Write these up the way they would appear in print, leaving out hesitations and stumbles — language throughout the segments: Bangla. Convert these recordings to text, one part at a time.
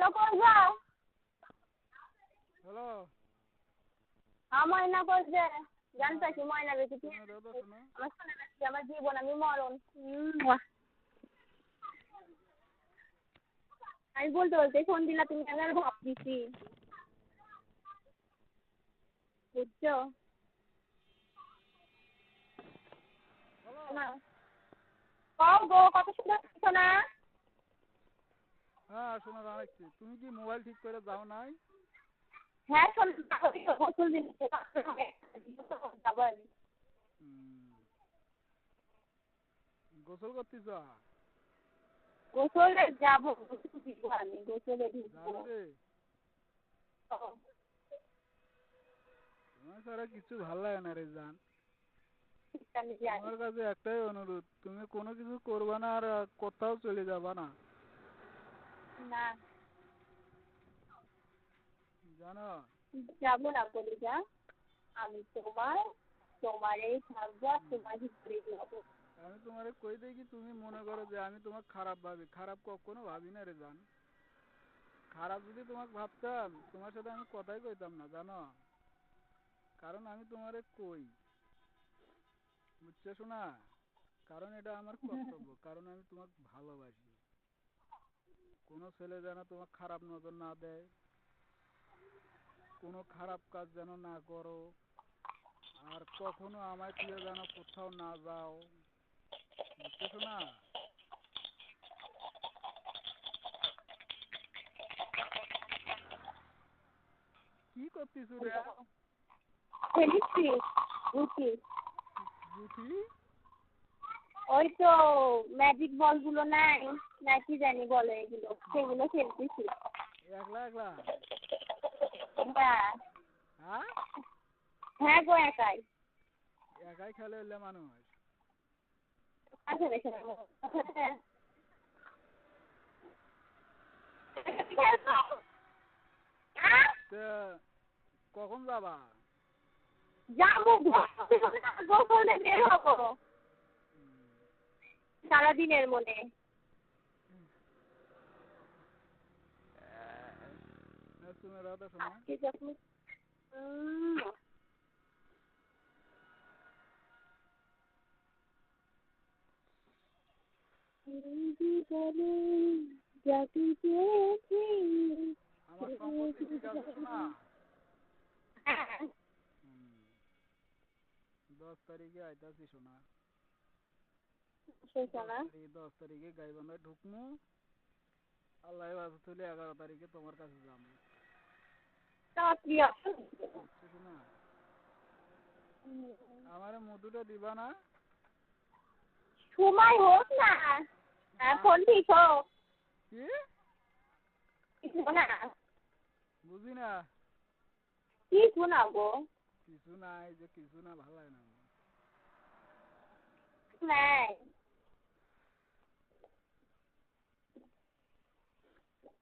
হ্যালো কই যাও? হ্যালো। ময়না কই যে? জানতা হ্যাঁ, কি ময়না বেশি কি শোনো দাদা শোনো। আমার শোনা যাচ্ছে আমার জীবন আমি মরণ। আমি বলতে বলতে ফোন দিলা তুমি আমি আর ভাব দিছি বুঝছো হ্যালো। না কও গো কত সুন্দর শোনা হ্যাঁ শোনো রাখছি। তুমি কি মোবাইল ঠিক করে যাও নাই? হ্যাঁ শোনা গোসল দিন যাবার গোসল করতেছ? গোসলে যাবো আমি গোসলে ঢুকবো যাবে রে? তোমার ছাড়া কিছু ভাল লাগে না রে জান। আমি জানি তোমার কাছে একটাই অনুরোধ, তুমি কোনো কিছু করবা না আর কোথাও চলে যাবা না, না জানো? যাবো না বলে যা আমি তোমারই থাকবো আর তোমার ভিতরে যাবো আমি তোমারে কই দেই কি তুমি মনে করো যে আমি তোমাকে খারাপ ভাবি? খারাপ কখনো ভাবি না রে জান। খারাপ যদি তোমাকে ভাবতাম তোমার সাথে আমি কথাই কইতাম না, জানো? কারণ আমি তোমারে কই, বুঝছো শোনা? কারণ এটা আমার কর্তব্য, কারণ আমি তোমাকে ভালোবাসি। কোনো ছেলে যেন তোমাকে খারাপ নজর না দেয়, কোনো খারাপ কাজ যেন না করো, আর কখনো আমায় তুলে যেন কোথাও না যাও, বুঝছো শোনা? কি করতিস রে? খেলিছি বুঝি জুথি? ওই তো ম্যাজিক বল গুলো নাই না কি জানি বলে এগুলো সেগুলো খেলতেছি একলা একলা? হ্যাঁ হ্যাঁ, হ্যাঁ গো একাই একাই খেলে এলে মানুষ? আচ্ছা রেখে দেবো তা কখন যাবা? যাবো গোসলে বের হবো সারাদিনের মনে তুমি রাধা শোনা। আজকে যখন জাতি পেয়েছি আমার সম্পত্তি ঠিক আছে শোনা? 10 তারিখে আইতাছি শোনা। 10 তারিখে গাইবান্ধায় ঢুকমু, আল্লাহ বাস তুলে 11 তারিখে তোমার কাছে যাবো, বুঝছো শোনা? আমারে মধুটা দিবা না? সময় হোক না ফোন ঠিক হোক কি? না বুঝি না। কি শোনাবো কিছু নাই যে কিছু না, ভালো লাগে না আমার। নাই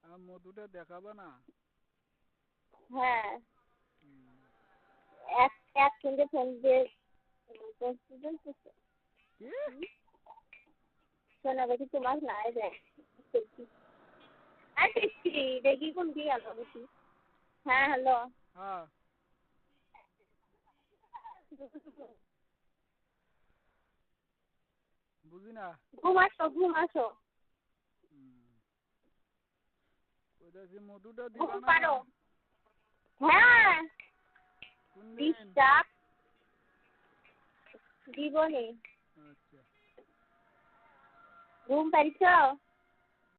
আমার মধুটা দেখাবা না? হ্যাঁ এক সঙ্গে ফোন দিয়ে কি? শোনা দেখি তোমার নাই দেয় দেখি কোন কি গেল দেখি হ্যাঁ হ্যালো হ্যাঁ, বুঝি না। ঘুম আসো ওইটা মধুটা ঘুম দিবা না? পারো হ্যাঁ কোন দিন? ডিস্টার্ব দিবনি আচ্ছা। ঘুম পাইছো